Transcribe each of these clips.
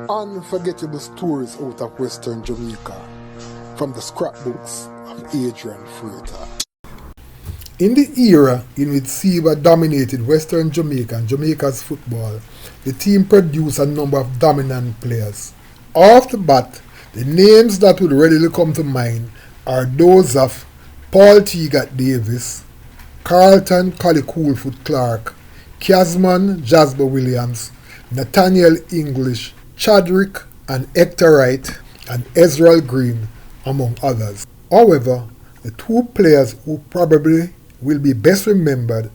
Unforgettable stories out of Western Jamaica from the scrapbooks of Adrian Freighter. In the era in which Seba dominated Western Jamaica and Jamaica's football, the team produced a number of dominant players. Off the bat, the names that would readily come to mind are those of Paul Teagat Davis, Carlton Collie Coolfoot Clark, Casman Jasper Williams, Nathaniel English, Chadrick and Hector Wright, and Ezra Green, among others. However, the two players who probably will be best remembered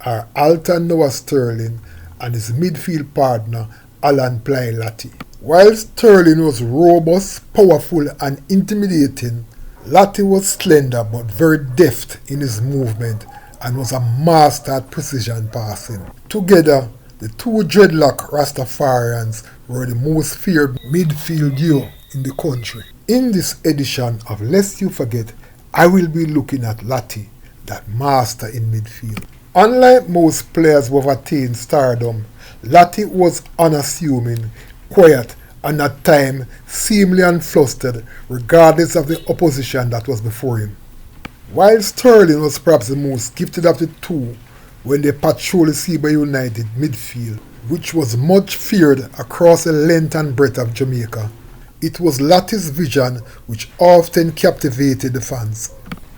are Alton Noah Sterling and his midfield partner Allan Ply Latty. While Sterling was robust, powerful and intimidating, Latty was slender but very deft in his movement and was a master at precision passing. Together, the two dreadlock Rastafarians were the most feared midfield duo in the country. In this edition of Lest You Forget, I will be looking at Latty, that master in midfield. Unlike most players who have attained stardom, Latty was unassuming, quiet, and at times seemingly unflustered regardless of the opposition that was before him. While Sterling was perhaps the most gifted of the two when they patrolled the Seba United midfield, which was much feared across the length and breadth of Jamaica, it was Latty's vision which often captivated the fans.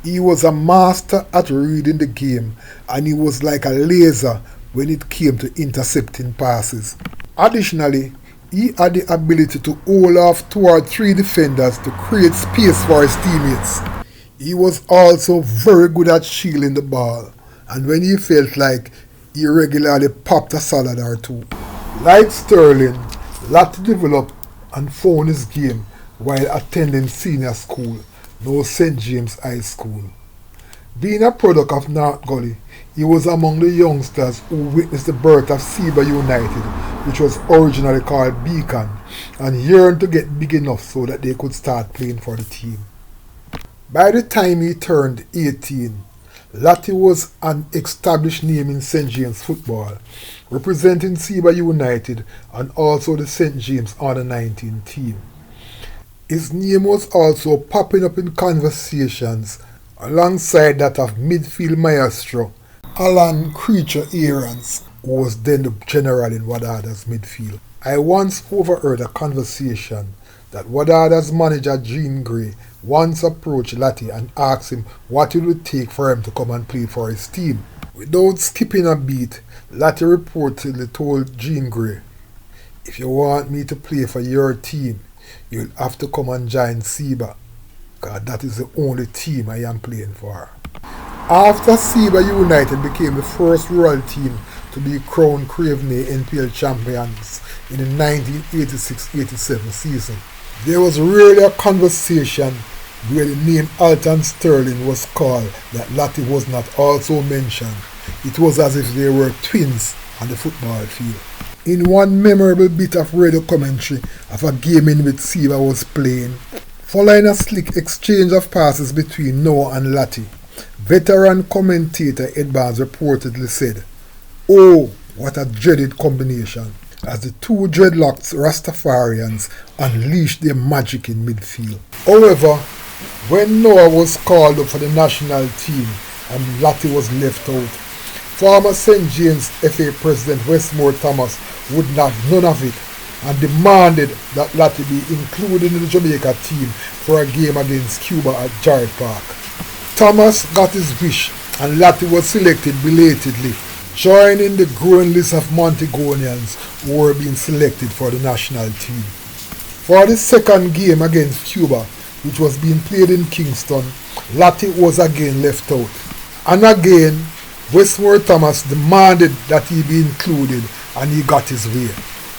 He was a master at reading the game, and he was like a laser when it came to intercepting passes. Additionally, he had the ability to hold off 2 or 3 defenders to create space for his teammates. He was also very good at shielding the ball, and when he felt like he regularly popped a salad or two. Like Sterling, Latty developed and found his game while attending senior school, now St. James High School. Being a product of North Gully, he was among the youngsters who witnessed the birth of Seba United, which was originally called Beacon, and yearned to get big enough so that they could start playing for the team. By the time he turned 18, Latty was an established name in St. James football, representing Seba United and also the St. James Under-19 team. His name was also popping up in conversations alongside that of midfield maestro Alan Creature Aarons, who was then the general in Wadada's midfield. I once overheard a conversation that Wadada's manager Jean Gray once approached Latty and asked him what it would take for him to come and play for his team. Without skipping a beat, Latty reportedly told Jean Gray, "If you want me to play for your team, you'll have to come and join Seba, because that is the only team I am playing for." After Seba United became the first royal team to be crowned Craveney NPL champions in the 1986-87 season, there was rarely a conversation where the name Alton Sterling was called that Latty was not also mentioned. It was as if they were twins on the football field. In one memorable bit of radio commentary of a game in which Seba was playing, following a slick exchange of passes between Noah and Latty, veteran commentator Ed Barnes reportedly said, "Oh, what a dreaded combination," as the two dreadlocked Rastafarians unleashed their magic in midfield. However, when Noah was called up for the national team and Latty was left out, former St. James FA President Westmore Thomas would have none of it and demanded that Latty be included in the Jamaica team for a game against Cuba at Jarrett Park. Thomas got his wish and Latty was selected belatedly, joining the growing list of Montegonians who were being selected for the national team. For the second game against Cuba, which was being played in Kingston, Latty was again left out. And again, Westmore Thomas demanded that he be included, and he got his way.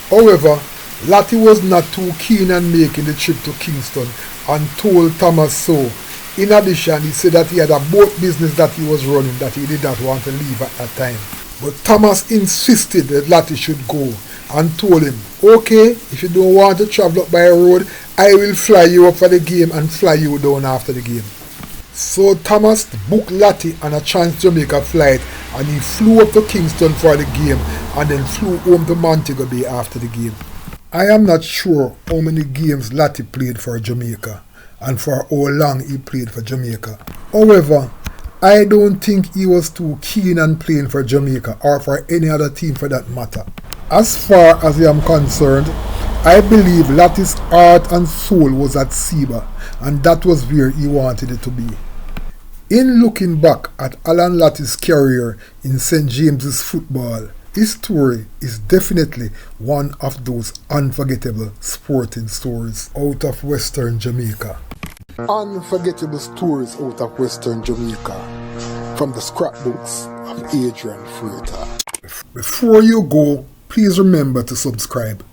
However, Latty was not too keen on making the trip to Kingston and told Thomas so. In addition, he said that he had a boat business that he was running that he did not want to leave at that time. But Thomas insisted that Latty should go and told him, "Okay, if you don't want to travel up by road, I will fly you up for the game and fly you down after the game." So Thomas booked Latty on a Trans-Jamaica flight and he flew up to Kingston for the game and then flew home to Montego Bay after the game. I am not sure how many games Latty played for Jamaica and for how long he played for Jamaica. However, I don't think he was too keen on playing for Jamaica or for any other team for that matter. As far as I am concerned, I believe Latty's heart and soul was at Seba, and that was where he wanted it to be. In looking back at Allan Latty's career in St. James's football, his story is definitely one of those unforgettable sporting stories out of Western Jamaica. Unforgettable stories out of Western Jamaica from the scrapbooks of Adrian Freitas. Before you go, please remember to subscribe.